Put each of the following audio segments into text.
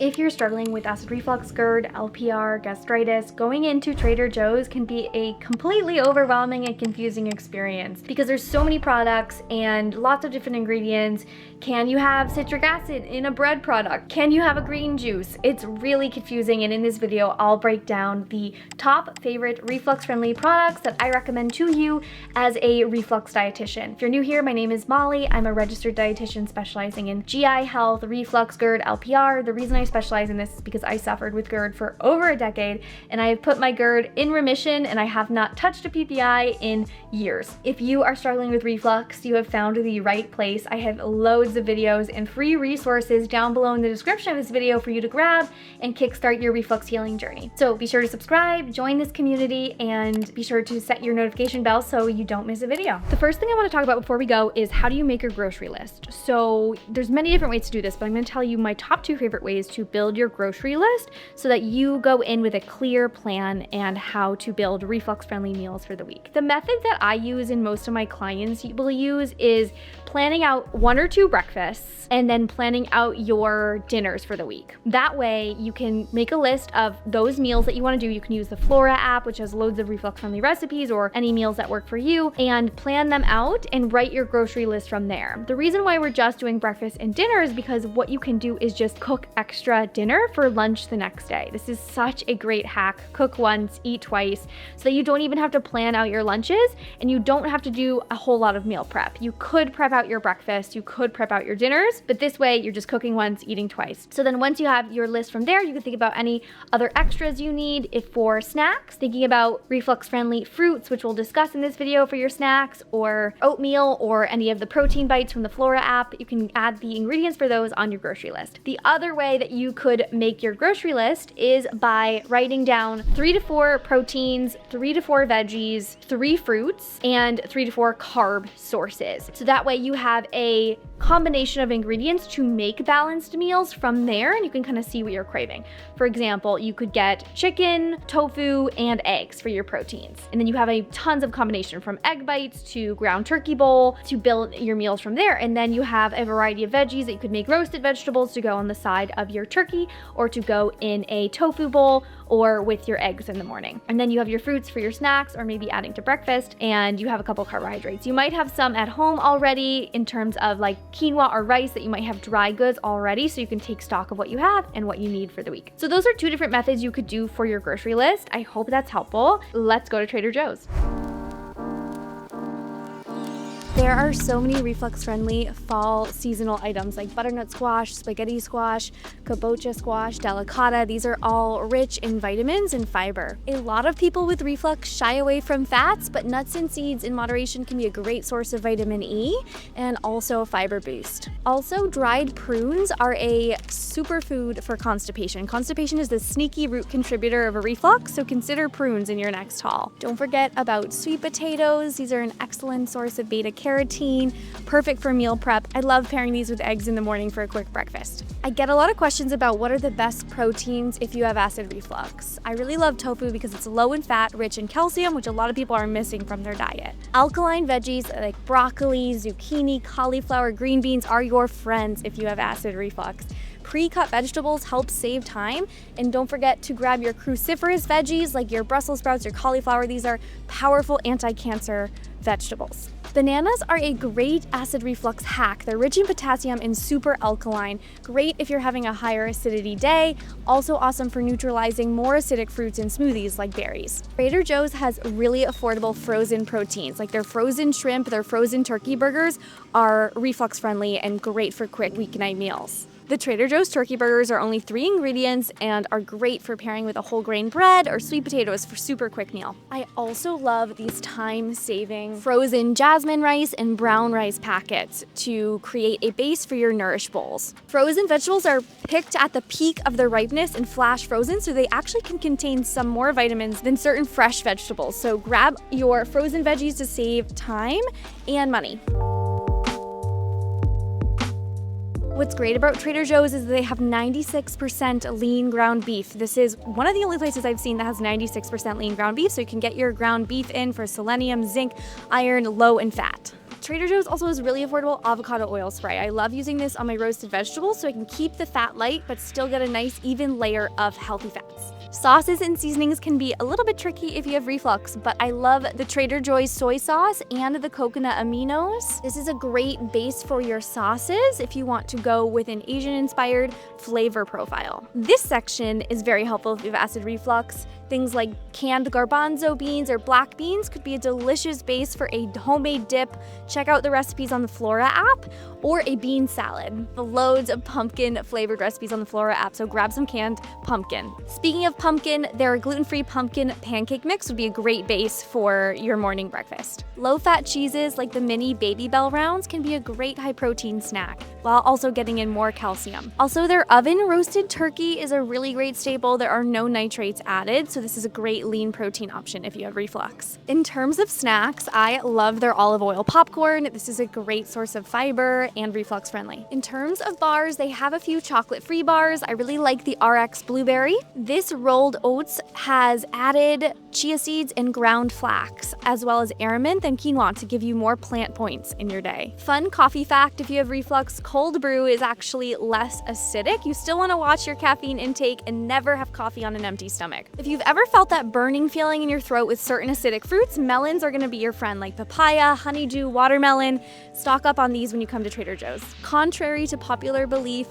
If you're struggling with acid reflux, GERD, LPR, gastritis, going into Trader Joe's can be a completely overwhelming and confusing experience because there's so many products and lots of different ingredients. Can you have citric acid in a bread product? Can you have a green juice? It's really confusing, and in this video, I'll break down the top favorite reflux-friendly products that I recommend to you as a reflux dietitian. If you're new here, my name is Molly. I'm a registered dietitian specializing in GI health, reflux, GERD, LPR. The reason I specialize in this is because I suffered with GERD for over a decade, and I have put my GERD in remission, and I have not touched a PPI in years. If you are struggling with reflux, you have found the right place. I have loads of videos and free resources down below in the description of this video for you to grab and kickstart your reflux healing journey. So be sure to subscribe, join this community, and be sure to set your notification bell so you don't miss a video. The first thing I want to talk about before we go is how do you make your grocery list? So there's many different ways to do this, but I'm going to tell you my top 2 favorite ways to build your grocery list so that you go in with a clear plan and how to build reflux-friendly meals for the week. The method that I use and most of my clients will use is planning out 1 or 2 breakfasts and then planning out your dinners for the week. That way you can make a list of those meals that you want to do. You can use the Flora app, which has loads of reflux-friendly recipes, or any meals that work for you, and plan them out and write your grocery list from there. The reason why we're just doing breakfast and dinner is because what you can do is just cook extra dinner for lunch the next day. This is such a great hack. Cook once, eat twice, so that you don't even have to plan out your lunches and you don't have to do a whole lot of meal prep. You could prep out your breakfast, you could prep out your dinners, but this way you're just cooking once, eating twice. So then once you have your list from there, you can think about any other extras you need. If for snacks, thinking about reflux-friendly fruits, which we'll discuss in this video for your snacks, or oatmeal, or any of the protein bites from the Flora app, you can add the ingredients for those on your grocery list. The other way that you could make your grocery list is by writing down 3 to 4 proteins, 3 to 4 veggies, 3 fruits, and 3 to 4 carb sources. So that way you have a combination of ingredients to make balanced meals from there, and you can kind of see what you're craving. For example, you could get chicken, tofu, and eggs for your proteins. And then you have a tons of combination from egg bites to ground turkey bowl to build your meals from there. And then you have a variety of veggies that you could make roasted vegetables to go on the side of your turkey, or to go in a tofu bowl, or with your eggs in the morning. And then you have your fruits for your snacks, or maybe adding to breakfast, and you have a couple carbohydrates. You might have some at home already in terms of like quinoa or rice that you might have dry goods already, so you can take stock of what you have and what you need for the week. So those are 2 different methods you could do for your grocery list. I hope that's helpful. Let's go to Trader Joe's. There are so many reflux-friendly fall seasonal items like butternut squash, spaghetti squash, kabocha squash, delicata. These are all rich in vitamins and fiber. A lot of people with reflux shy away from fats, but nuts and seeds in moderation can be a great source of vitamin E and also a fiber boost. Also, dried prunes are a superfood for constipation. Constipation is the sneaky root contributor of a reflux, so consider prunes in your next haul. Don't forget about sweet potatoes. These are an excellent source of beta-carotene, perfect for meal prep. I love pairing these with eggs in the morning for a quick breakfast. I get a lot of questions about what are the best proteins if you have acid reflux. I really love tofu because it's low in fat, rich in calcium, which a lot of people are missing from their diet. Alkaline veggies like broccoli, zucchini, cauliflower, green beans are your friends if you have acid reflux. Pre-cut vegetables help save time, and don't forget to grab your cruciferous veggies like your Brussels sprouts or cauliflower. These are powerful anti-cancer vegetables. Bananas are a great acid reflux hack. They're rich in potassium and super alkaline. Great if you're having a higher acidity day. Also awesome for neutralizing more acidic fruits in smoothies like berries. Trader Joe's has really affordable frozen proteins, like their frozen shrimp, their frozen turkey burgers are reflux friendly and great for quick weeknight meals. The Trader Joe's turkey burgers are only 3 ingredients and are great for pairing with a whole grain bread or sweet potatoes for super quick meal. I also love these time-saving frozen jasmine rice and brown rice packets to create a base for your Nourish bowls. Frozen vegetables are picked at the peak of their ripeness and flash frozen, so they actually can contain some more vitamins than certain fresh vegetables. So grab your frozen veggies to save time and money. What's great about Trader Joe's is they have 96% lean ground beef. This is one of the only places I've seen that has 96% lean ground beef, so you can get your ground beef in for selenium, zinc, iron, low in fat. Trader Joe's also has really affordable avocado oil spray. I love using this on my roasted vegetables so I can keep the fat light but still get a nice even layer of healthy fats. Sauces and seasonings can be a little bit tricky if you have reflux, but I love the Trader Joe's soy sauce and the coconut aminos. This is a great base for your sauces if you want to go with an Asian-inspired flavor profile. This section is very helpful if you have acid reflux. Things like canned garbanzo beans or black beans could be a delicious base for a homemade dip. Check out the recipes on the Flora app, or a bean salad. Loads of pumpkin flavored recipes on the Flora app, so grab some canned pumpkin. Speaking of pumpkin, their gluten-free pumpkin pancake mix would be a great base for your morning breakfast. Low-fat cheeses like the mini Baby Bell rounds can be a great high-protein snack, while also getting in more calcium. Also, their oven-roasted turkey is a really great staple. There are no nitrates added, so this is a great lean protein option if you have reflux. In terms of snacks, I love their olive oil popcorn. This is a great source of fiber and reflux friendly. In terms of bars, they have a few chocolate-free bars. I really like the RX Blueberry. This rolled oats has added chia seeds and ground flax, as well as amaranth and quinoa to give you more plant points in your day. Fun coffee fact, if you have reflux, cold brew is actually less acidic. You still want to watch your caffeine intake and never have coffee on an empty stomach. If you've ever felt that burning feeling in your throat with certain acidic fruits, melons are going to be your friend, like papaya, honeydew, watermelon. Stock up on these when you come to Trader Joe's. Contrary to popular belief,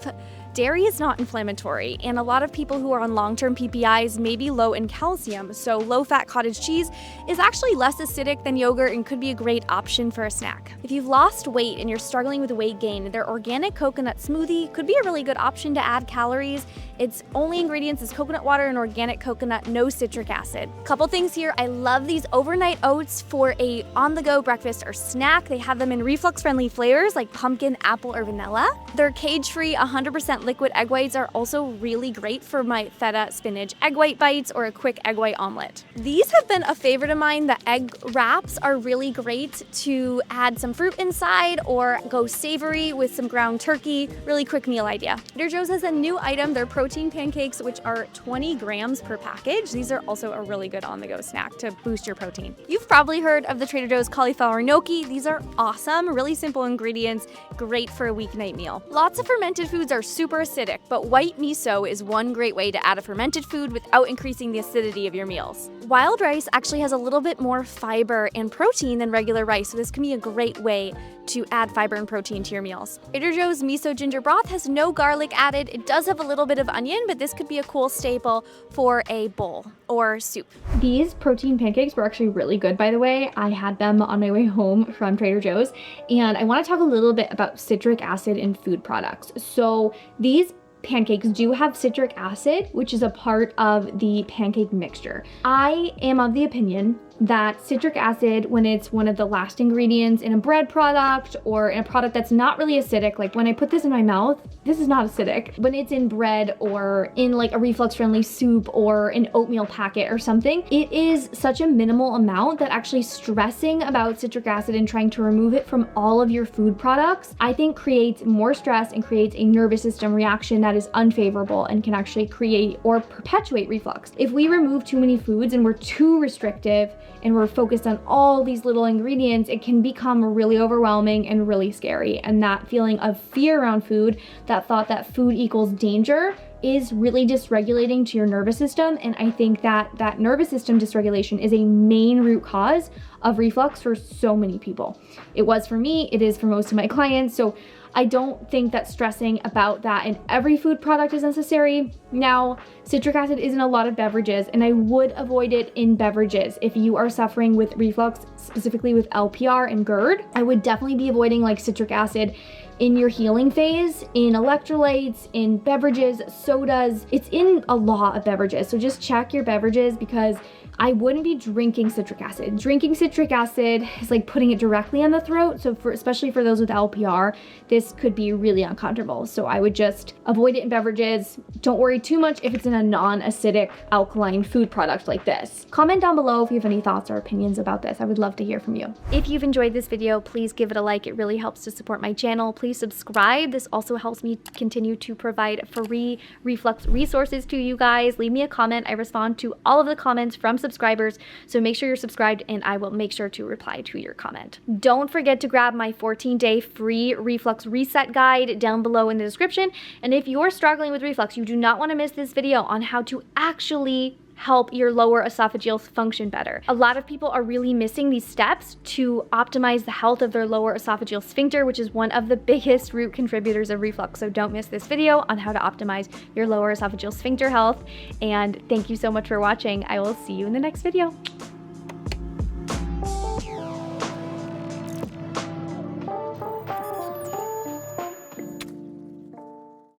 dairy is not inflammatory, and a lot of people who are on long-term PPIs may be low in calcium, so low-fat cottage cheese is actually less acidic than yogurt and could be a great option for a snack. If you've lost weight and you're struggling with weight gain, their organic coconut smoothie could be a really good option to add calories. Its only ingredients is coconut water and organic coconut, no citric acid. Couple things here, I love these overnight oats for a on-the-go breakfast or snack. They have them in reflux-friendly flavors like pumpkin, apple, or vanilla. Their cage-free 100% liquid egg whites are also really great for my feta spinach egg white bites or a quick egg white omelet. These have been a favorite of mine. The egg wraps are really great to add some fruit inside or go savory with some ground turkey. Really quick meal idea. Trader Joe's has a new item, their protein pancakes, which are 20 grams per package. These are also a really good on-the-go snack to boost your protein. You've probably heard of the Trader Joe's cauliflower gnocchi. These are awesome, really simple ingredients, great for a weeknight meal. Lots of fermented foods are super acidic, but white miso is one great way to add a fermented food without increasing the acidity of your meals. Wild rice actually has a little bit more fiber and protein than regular rice, so this can be a great way to add fiber and protein to your meals. Trader Joe's miso ginger broth has no garlic added. It does have a little bit of onion, but this could be a cool staple for a bowl or soup. These protein pancakes were actually really good, by the way. I had them on my way home from Trader Joe's, and I want to talk a little bit about citric acid in food products. So these pancakes do have citric acid, which is a part of the pancake mixture. I am of the opinion that citric acid, when it's one of the last ingredients in a bread product or in a product that's not really acidic, like when I put this in my mouth, this is not acidic. When it's in bread or in like a reflux-friendly soup or an oatmeal packet or something, it is such a minimal amount that actually stressing about citric acid and trying to remove it from all of your food products, I think creates more stress and creates a nervous system reaction that is unfavorable and can actually create or perpetuate reflux. If we remove too many foods and we're too restrictive and we're focused on all these little ingredients, it can become really overwhelming and really scary. And that feeling of fear around food, that thought that food equals danger, is really dysregulating to your nervous system. And I think that that nervous system dysregulation is a main root cause of reflux for so many people. It was for me, it is for most of my clients. So I don't think that stressing about that in every food product is necessary. Now, citric acid is in a lot of beverages, and I would avoid it in beverages. If you are suffering with reflux, specifically with LPR and GERD, I would definitely be avoiding like citric acid in your healing phase, in electrolytes, in beverages, sodas. It's in a lot of beverages. So just check your beverages, because I wouldn't be drinking citric acid. Drinking citric acid is like putting it directly on the throat. So especially for those with LPR, this could be really uncomfortable. So I would just avoid it in beverages. Don't worry too much if it's in a non-acidic alkaline food product like this. Comment down below if you have any thoughts or opinions about this. I would love to hear from you. If you've enjoyed this video, please give it a like. It really helps to support my channel. Please subscribe. This also helps me continue to provide free reflux resources to you guys. Leave me a comment. I respond to all of the comments from subscribers, so make sure you're subscribed and I will make sure to reply to your comment. Don't forget to grab my 14-day free reflux reset guide down below in the description. And if you're struggling with reflux, you do not want to miss this video on how to actually help your lower esophageal function better. A lot of people are really missing these steps to optimize the health of their lower esophageal sphincter, which is one of the biggest root contributors of reflux. So don't miss this video on how to optimize your lower esophageal sphincter health. And thank you so much for watching. I will see you in the next video.